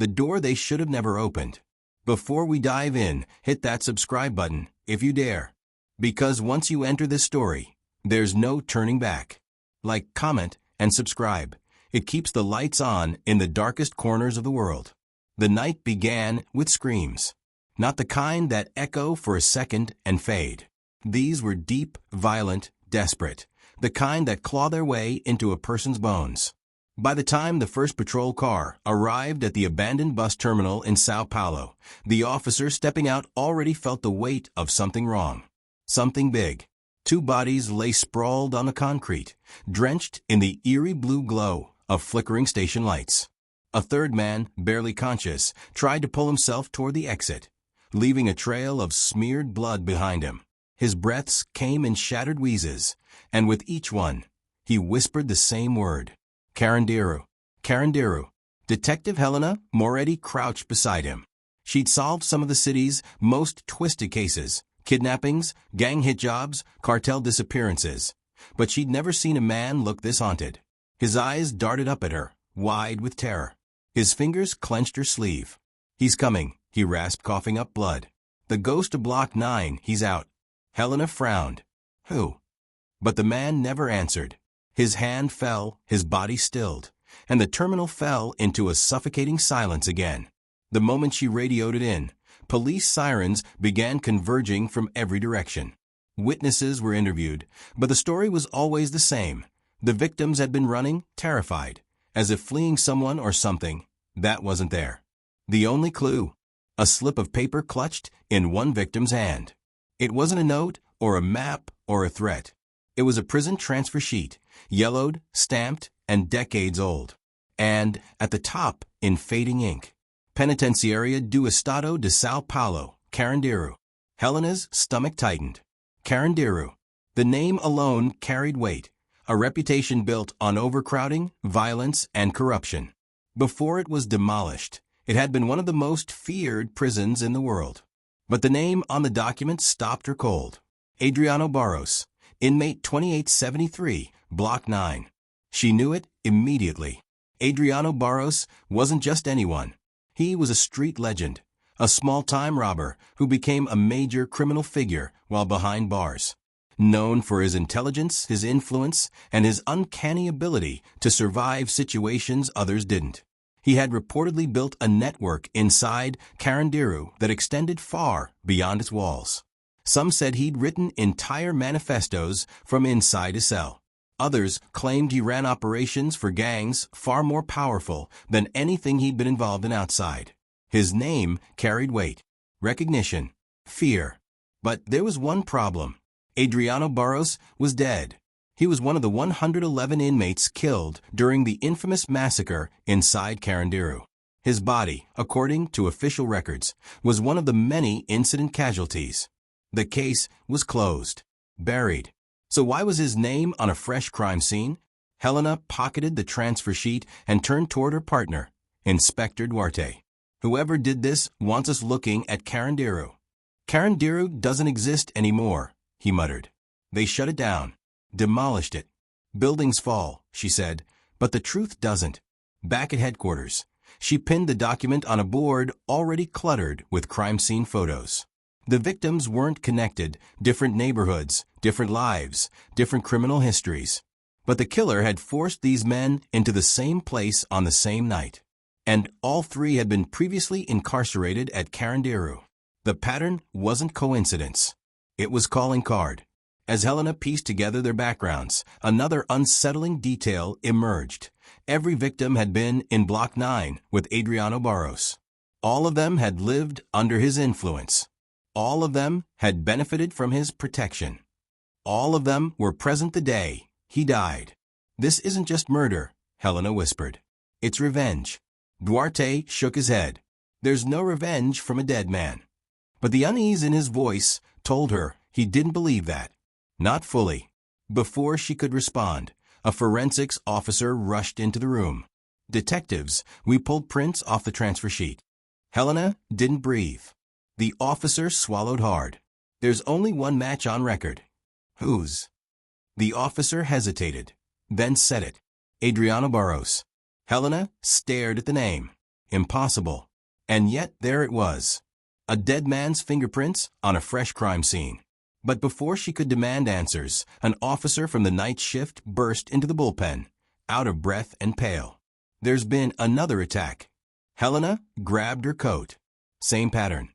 The door they should have never opened. Before we dive in, hit that subscribe button, if you dare. Because once you enter this story, there's no turning back. Like, comment, and subscribe. It keeps the lights on in the darkest corners of the world. The night began with screams. Not the kind that echo for a second and fade. These were deep, violent, desperate. The kind that claw their way into a person's bones. By the time the first patrol car arrived at the abandoned bus terminal in Sao Paulo, the officer stepping out already felt the weight of something wrong. Something big. 2 bodies lay sprawled on the concrete, drenched in the eerie blue glow of flickering station lights. A third man, barely conscious, tried to pull himself toward the exit, leaving a trail of smeared blood behind him. His breaths came in shattered wheezes, and with each one, he whispered the same word. Carandiru. Carandiru. Detective Helena Moretti crouched beside him. She'd solved some of the city's most twisted cases, kidnappings, gang hit jobs, cartel disappearances. But she'd never seen a man look this haunted. His eyes darted up at her, wide with terror. His fingers clenched her sleeve. "He's coming," he rasped, coughing up blood. "The ghost of Block 9, he's out." Helena frowned. "Who?" But the man never answered. His hand fell, his body stilled, and the terminal fell into a suffocating silence again. The moment she radioed it in, police sirens began converging from every direction. Witnesses were interviewed, but the story was always the same. The victims had been running, terrified, as if fleeing someone or something that wasn't there. The only clue, a slip of paper clutched in one victim's hand. It wasn't a note or a map or a threat. It was a prison transfer sheet, yellowed, stamped, and decades old. And, at the top, in fading ink, Penitenciaria do Estado de Sao Paulo, Carandiru. Helena's stomach tightened. Carandiru. The name alone carried weight, a reputation built on overcrowding, violence, and corruption. Before it was demolished, it had been one of the most feared prisons in the world. But the name on the document stopped her cold. Adriano Barros, inmate 2873, Block 9. She knew it immediately. Adriano Barros wasn't just anyone. He was a street legend, a small-time robber who became a major criminal figure while behind bars. Known for his intelligence, his influence, and his uncanny ability to survive situations others didn't. He had reportedly built a network inside Carandiru that extended far beyond its walls. Some said he'd written entire manifestos from inside his cell. Others claimed he ran operations for gangs far more powerful than anything he'd been involved in outside. His name carried weight, recognition, fear. But there was one problem. Adriano Barros was dead. He was one of the 111 inmates killed during the infamous massacre inside Carandiru. His body, according to official records, was one of the many incident casualties. The case was closed, buried. So why was his name on a fresh crime scene? Helena pocketed the transfer sheet and turned toward her partner, Inspector Duarte. "Whoever did this wants us looking at Carandiru." "Carandiru doesn't exist anymore," he muttered. "They shut it down, demolished it. Buildings fall," she said, "but the truth doesn't." Back at headquarters, she pinned the document on a board already cluttered with crime scene photos. The victims weren't connected, different neighborhoods, different lives, different criminal histories. But the killer had forced these men into the same place on the same night. And all 3 had been previously incarcerated at Carandiru. The pattern wasn't coincidence. It was calling card. As Helena pieced together their backgrounds, another unsettling detail emerged. Every victim had been in Block 9 with Adriano Barros. All of them had lived under his influence. All of them had benefited from his protection. All of them were present the day he died. "This isn't just murder," Helena whispered. "It's revenge." Duarte shook his head. "There's no revenge from a dead man." But the unease in his voice told her he didn't believe that. Not fully. Before she could respond, a forensics officer rushed into the room. "Detectives, we pulled prints off the transfer sheet." Helena didn't breathe. The officer swallowed hard. "There's only one match on record." "Whose?" The officer hesitated, then said it. "Adriano Barros." Helena stared at the name. Impossible. And yet there it was. A dead man's fingerprints on a fresh crime scene. But before she could demand answers, an officer from the night shift burst into the bullpen, out of breath and pale. There's been another attack. Helena grabbed her coat. Same pattern.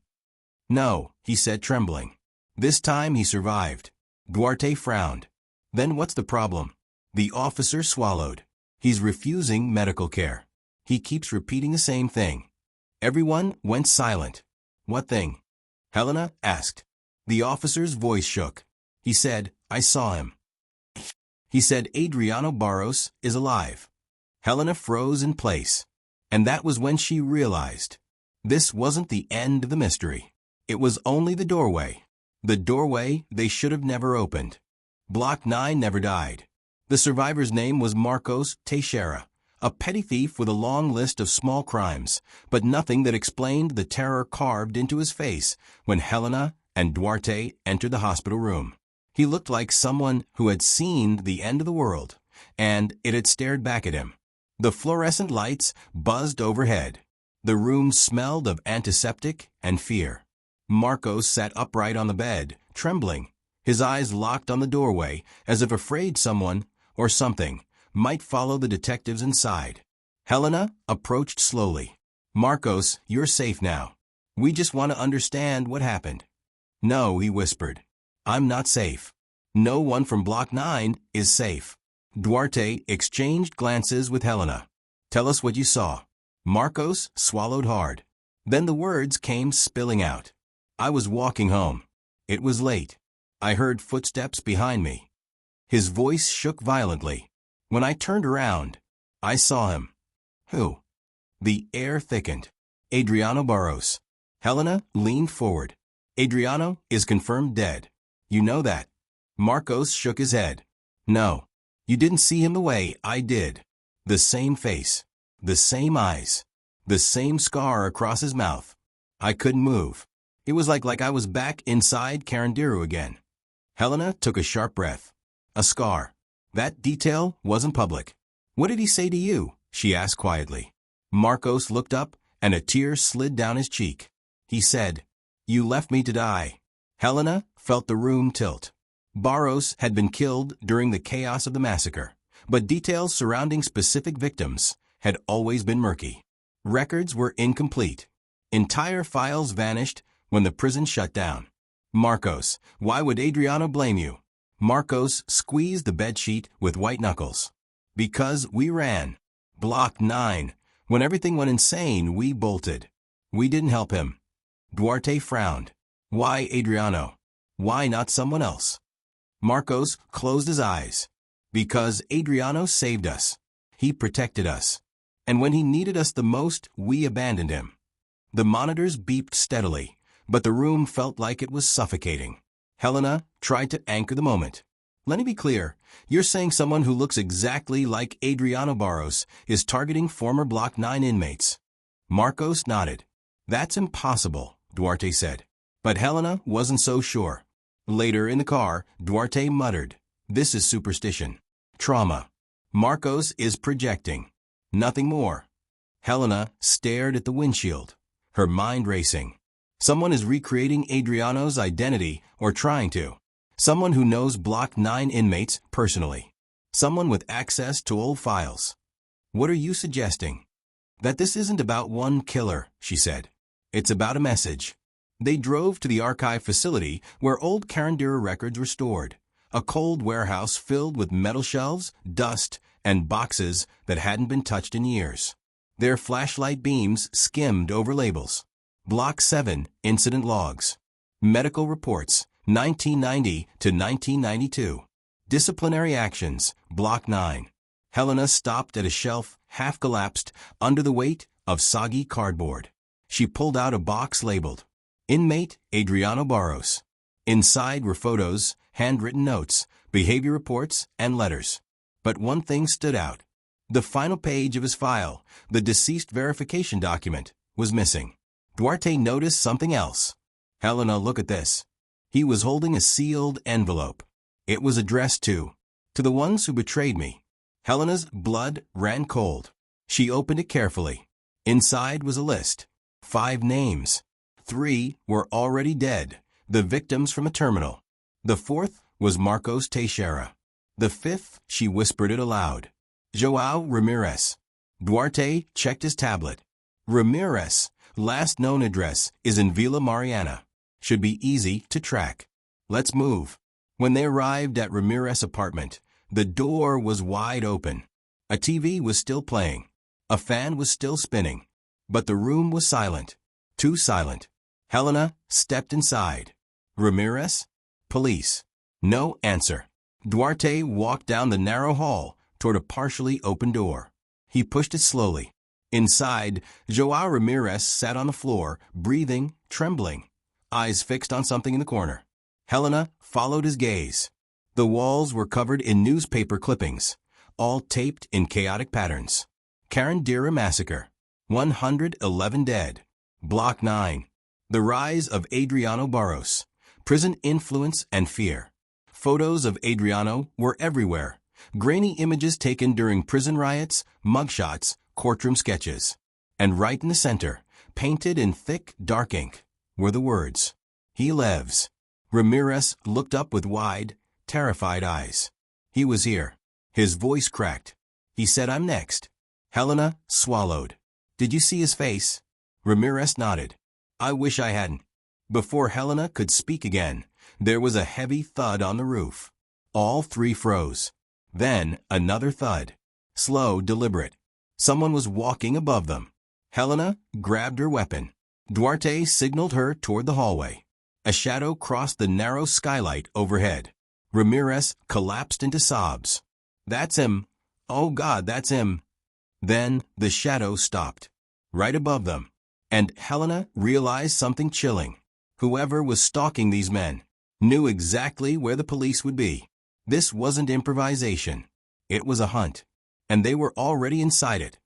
No, he said, trembling. This time he survived. Duarte frowned. Then what's the problem? The officer swallowed. He's refusing medical care. He keeps repeating the same thing. Everyone went silent. What thing? Helena asked. The officer's voice shook. He said, I saw him. He said Adriano Barros is alive. Helena froze in place. And that was when she realized. This wasn't the end of the mystery. It was only the doorway. The doorway they should have never opened. Block 9 never died. The survivor's name was Marcos Teixeira, a petty thief with a long list of small crimes, but nothing that explained the terror carved into his face when Helena and Duarte entered the hospital room. He looked like someone who had seen the end of the world, and it had stared back at him. The fluorescent lights buzzed overhead. The room smelled of antiseptic and fear. Marcos sat upright on the bed, trembling, his eyes locked on the doorway as if afraid someone, or something, might follow the detectives inside. Helena approached slowly. Marcos, you're safe now. We just want to understand what happened. No, he whispered. I'm not safe. No one from Block 9 is safe. Duarte exchanged glances with Helena. Tell us what you saw. Marcos swallowed hard. Then the words came spilling out. I was walking home. It was late. I heard footsteps behind me. His voice shook violently. When I turned around, I saw him. Who? The air thickened. Adriano Barros. Helena leaned forward. Adriano is confirmed dead. You know that. Marcos shook his head. No. You didn't see him the way I did. The same face. The same eyes. The same scar across his mouth. I couldn't move. It was like I was back inside Carandiru again. Helena took a sharp breath. A scar. That detail wasn't public. What did he say to you? She asked quietly. Marcos looked up, and a tear slid down his cheek. He said, You left me to die. Helena felt the room tilt. Barros had been killed during the chaos of the massacre, but details surrounding specific victims had always been murky. Records were incomplete. Entire files vanished when the prison shut down. Marcos, why would Adriano blame you? Marcos squeezed the bedsheet with white knuckles. Because we ran. Block 9. When everything went insane, we bolted. We didn't help him. Duarte frowned. Why Adriano? Why not someone else? Marcos closed his eyes. Because Adriano saved us. He protected us. And when he needed us the most, we abandoned him. The monitors beeped steadily, but the room felt like it was suffocating. Helena tried to anchor the moment. Let me be clear. You're saying someone who looks exactly like Adriano Barros is targeting former Block 9 inmates. Marcos nodded. That's impossible, Duarte said. But Helena wasn't so sure. Later in the car, Duarte muttered, This is superstition. Trauma. Marcos is projecting. Nothing more. Helena stared at the windshield, her mind racing. Someone is recreating Adriano's identity or trying to. Someone who knows Block 9 inmates personally. Someone with access to old files. What are you suggesting? That this isn't about one killer, she said. It's about a message. They drove to the archive facility where old Carandiru records were stored. A cold warehouse filled with metal shelves, dust, and boxes that hadn't been touched in years. Their flashlight beams skimmed over labels. Block 7 incident logs. Medical reports, 1990 to 1992. Disciplinary actions, Block 9. Helena stopped at a shelf, half collapsed, under the weight of soggy cardboard. She pulled out a box labeled, Inmate Adriano Barros. Inside were photos, handwritten notes, behavior reports, and letters. But one thing stood out. The final page of his file, the deceased verification document, was missing. Duarte noticed something else. Helena, look at this. He was holding a sealed envelope. It was addressed to the ones who betrayed me. Helena's blood ran cold. She opened it carefully. Inside was a list. 5 names. 3 were already dead, the victims from a terminal. The 4th was Marcos Teixeira. The 5th, she whispered it aloud. João Ramirez. Duarte checked his tablet. Ramirez, last known address, is in Vila Mariana. Should be easy to track. Let's move. When they arrived at Ramirez's apartment, the door was wide open. A TV was still playing. A fan was still spinning. But the room was silent. Too silent. Helena stepped inside. Ramirez? Police. No answer. Duarte walked down the narrow hall toward a partially open door. He pushed it slowly. Inside, João Ramirez sat on the floor, breathing, trembling, eyes fixed on something in the corner. Helena followed his gaze. The walls were covered in newspaper clippings, all taped in chaotic patterns. Carandiru massacre. 111 dead. Block 9. The rise of Adriano Barros. Prison influence and fear. Photos of Adriano were everywhere. Grainy images taken during prison riots, mugshots, courtroom sketches. And right in the center, painted in thick, dark ink, were the words, "He lives." Ramirez looked up with wide, terrified eyes. He was here. His voice cracked. He said, "I'm next." Helena swallowed. "Did you see his face?" Ramirez nodded. "I wish I hadn't." Before Helena could speak again, there was a heavy thud on the roof. All 3 froze. Then another thud. Slow, deliberate. Someone was walking above them. Helena grabbed her weapon. Duarte signaled her toward the hallway. A shadow crossed the narrow skylight overhead. Ramirez collapsed into sobs. "That's him. Oh God, that's him." Then the shadow stopped. Right above them. And Helena realized something chilling. Whoever was stalking these men knew exactly where the police would be. This wasn't improvisation. It was a hunt. And they were already inside it.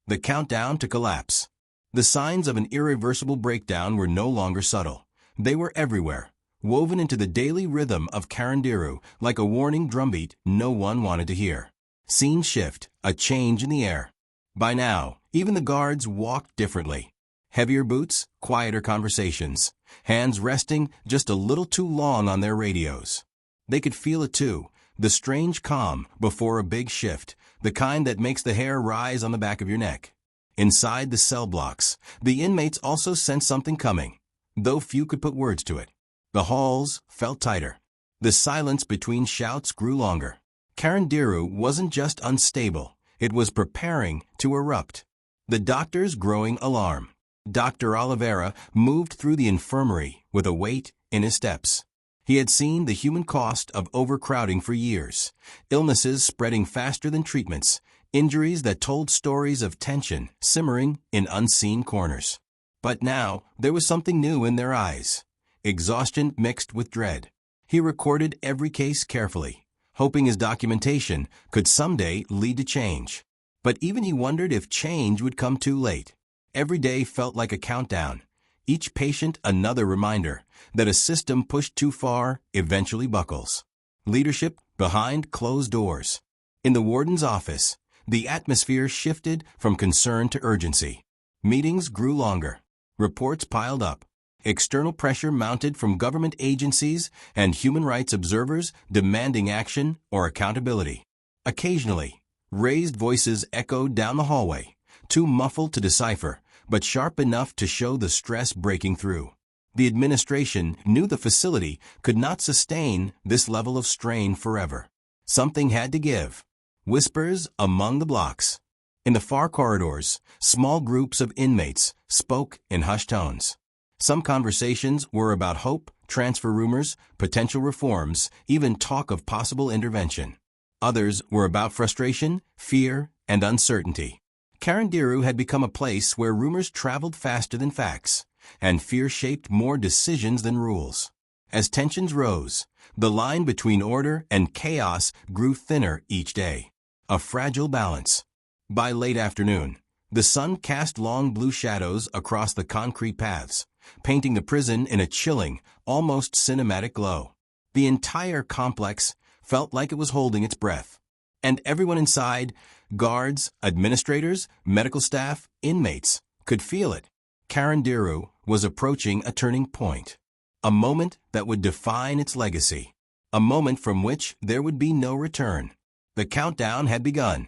The countdown to collapse. The signs of an irreversible breakdown were no longer subtle. They were everywhere, woven into the daily rhythm of Carandiru like a warning drumbeat no one wanted to hear. Scene shift, a change in the air. By now, even the guards walked differently. Heavier boots, quieter conversations, hands resting just a little too long on their radios. They could feel it too, the strange calm before a big shift, the kind that makes the hair rise on the back of your neck. Inside the cell blocks, the inmates also sensed something coming, though few could put words to it. The halls felt tighter. The silence between shouts grew longer. Carandiru wasn't just unstable, it was preparing to erupt. The doctor's growing alarm. Dr. Oliveira moved through the infirmary with a weight in his steps. He had seen the human cost of overcrowding for years, illnesses spreading faster than treatments, injuries that told stories of tension simmering in unseen corners. But now there was something new in their eyes, exhaustion mixed with dread. He recorded every case carefully, hoping his documentation could someday lead to change. But even he wondered if change would come too late. Every day felt like a countdown, each patient another reminder that a system pushed too far eventually buckles. Leadership behind closed doors. In the warden's office, the atmosphere shifted from concern to urgency. Meetings grew longer. Reports piled up. External pressure mounted from government agencies and human rights observers demanding action or accountability. Occasionally, raised voices echoed down the hallway, too muffled to decipher, but sharp enough to show the stress breaking through. The administration knew the facility could not sustain this level of strain forever. Something had to give. Whispers among the blocks. In the far corridors, small groups of inmates spoke in hushed tones. Some conversations were about hope, transfer rumors, potential reforms, even talk of possible intervention. Others were about frustration, fear, and uncertainty. Carandiru had become a place where rumors traveled faster than facts, and fear shaped more decisions than rules. As tensions rose, the line between order and chaos grew thinner each day, a fragile balance. By late afternoon, the sun cast long blue shadows across the concrete paths, painting the prison in a chilling, almost cinematic glow. The entire complex felt like it was holding its breath. And everyone inside, guards, administrators, medical staff, inmates, could feel it. Carandiru was approaching a turning point. A moment that would define its legacy. A moment from which there would be no return. The countdown had begun.